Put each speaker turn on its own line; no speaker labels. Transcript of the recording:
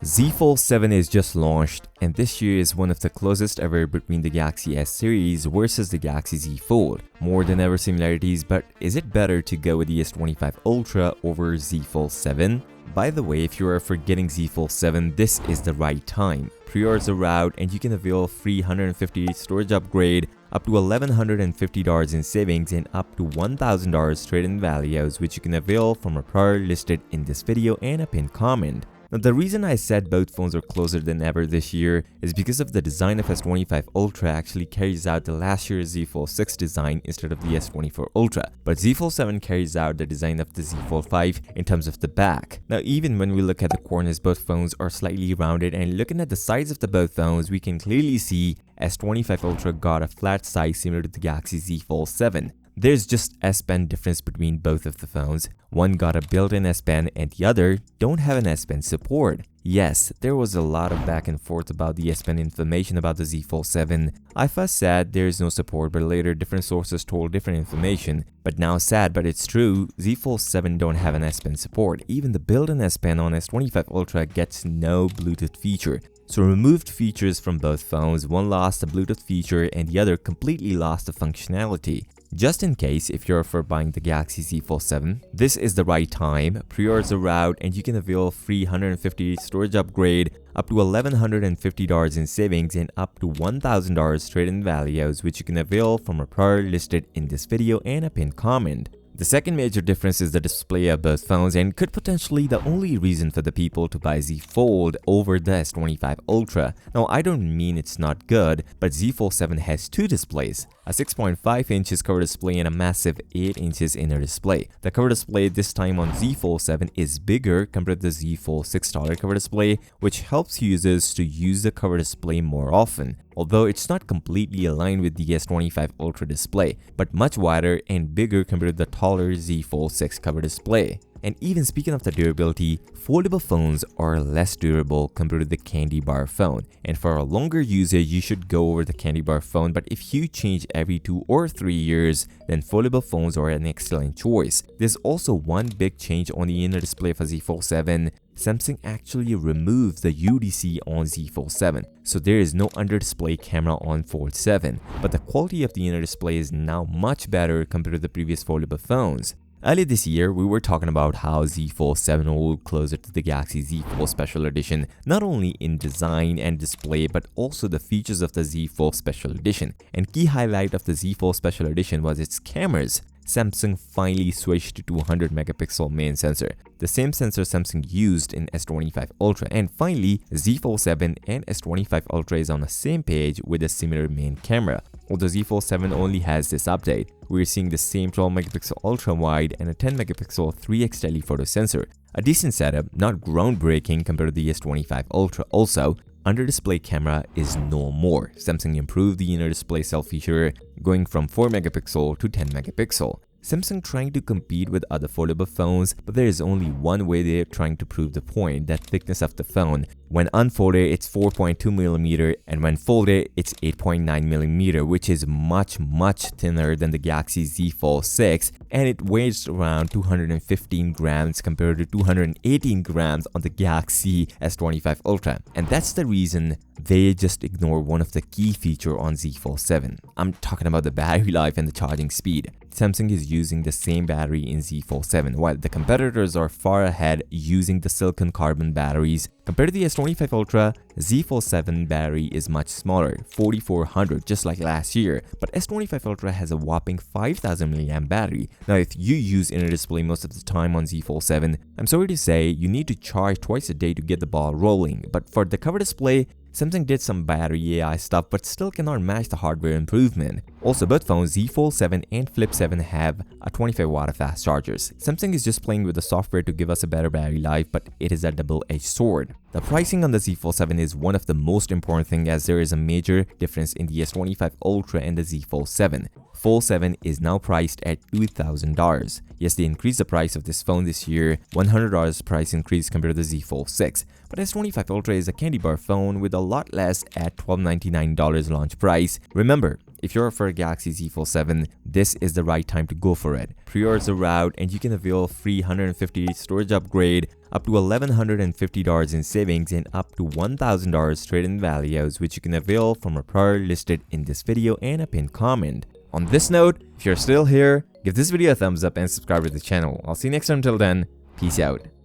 Z Fold 7 is just launched, and this year is one of the closest ever between the Galaxy S series versus the Galaxy Z Fold. More than ever similarities, but is it better to go with the S25 Ultra over Z Fold 7? By the way, if you are forgetting Z Fold 7, this is the right time. Pre-orders are out and you can avail a free $150 storage upgrade, up to $1,150 in savings, and up to $1,000 trade-in values, which you can avail from a prior listed in this video and a pinned comment. Now, the reason I said both phones are closer than ever this year is because of the design of S25 Ultra actually carries out the last year's Z Fold 6 design instead of the S24 Ultra, but Z Fold 7 carries out the design of the Z Fold 5 in terms of the back. Now, even when we look at the corners, both phones are slightly rounded, and looking at the sides of the both phones, we can clearly see S25 Ultra got a flat side similar to the Galaxy Z Fold 7. There's just S Pen difference between both of the phones. One got a built-in S Pen and the other don't have an S Pen support. Yes, there was a lot of back and forth about the S Pen information about the Z Fold 7. I first said there is no support, but later different sources told different information. But now sad, but it's true, Z Fold 7 don't have an S Pen support. Even the built-in S Pen on S25 Ultra gets no Bluetooth feature. So removed features from both phones, one lost a Bluetooth feature and the other completely lost the functionality. Just in case if you're for buying the Galaxy Z Fold 7, this is the right time. Pre-orders are out and you can avail a free $150 storage upgrade, up to $1,150 in savings, and up to $1,000 trade-in values, which you can avail from a prior listed in this video and a pinned comment. The second major difference is the display of both phones, and could potentially the only reason for the people to buy Z Fold over the S25 Ultra. Now, I don't mean it's not good, but Z Fold 7 has two displays, a 6.5 inches cover display and a massive 8 inches inner display. The cover display this time on Z Fold 7 is bigger compared to the Z Fold 6 taller cover display, which helps users to use the cover display more often. Although it's not completely aligned with the S25 Ultra display, but much wider and bigger compared to the taller Z Fold 6 cover display. And even speaking of the durability, foldable phones are less durable compared to the candy bar phone. And for a longer user, you should go over the candy bar phone, but if you change every 2 or 3 years, then foldable phones are an excellent choice. There's also one big change on the inner display of a Z Fold 7. Samsung actually removed the UDC on Z Fold 7, so there is no under-display camera on Fold 7, but the quality of the inner display is now much better compared to the previous foldable phones. Earlier this year, we were talking about how Z Fold 7 will move closer to the Galaxy Z Fold Special Edition, not only in design and display, but also the features of the Z Fold Special Edition. And key highlight of the Z Fold Special Edition was its cameras. Samsung finally switched to 200 megapixel main sensor, the same sensor Samsung used in S25 Ultra, and finally Z Fold 7 and S25 Ultra is on the same page with a similar main camera. Although Z Fold 7 only has this update, we're seeing the same 12 megapixel ultra wide and a 10 megapixel 3x telephoto sensor. A decent setup, not groundbreaking compared to the S25 Ultra. Also, under display camera is no more. Samsung improved the inner display self feature, going from 4 megapixel to 10 megapixel. Samsung trying to compete with other foldable phones, but there is only one way they're trying to prove the point, that thickness of the phone. When unfolded, it's 4.2mm, and when folded, it's 8.9mm, which is much thinner than the Galaxy Z Fold 6, and it weighs around 215 grams compared to 218 grams on the Galaxy S25 Ultra. And that's the reason they just ignore one of the key features on Z Fold 7. I'm talking about the battery life and the charging speed. Samsung is using the same battery in Z Fold 7, while the competitors are far ahead using the silicon carbon batteries. Compared to the S25 Ultra, Z Fold 7 battery is much smaller, 4400, just like last year, but S25 Ultra has a whopping 5000 mAh battery. Now, if you use inner display most of the time on Z Fold 7, I'm sorry to say you need to charge twice a day to get the ball rolling, but for the cover display, Samsung did some battery AI stuff but still cannot match the hardware improvement. Also, both phones Z Fold 7 and Flip 7 have a 25 watt fast chargers. Samsung is just playing with the software to give us a better battery life, but it is a double-edged sword. The pricing on the Z Fold 7 is one of the most important things, as there is a major difference in the S25 Ultra and the Z Fold 7. Fold 7 is now priced at $2,000. Yes, they increased the price of this phone this year, $100 price increase compared to the Z Fold 6. but S25 Ultra is a candy bar phone with a lot less at $1,299 launch price. Remember, if you're for a Galaxy Z Fold 7, this is the right time to go for it. Pre-orders are out and you can avail free 150 storage upgrade, up to $1,150 in savings, and up to $1,000 trade-in values, which you can avail from a prior listed in this video and a pinned comment. On this note, if you're still here, give this video a thumbs up and subscribe to the channel. I'll see you next time. Till then, peace out.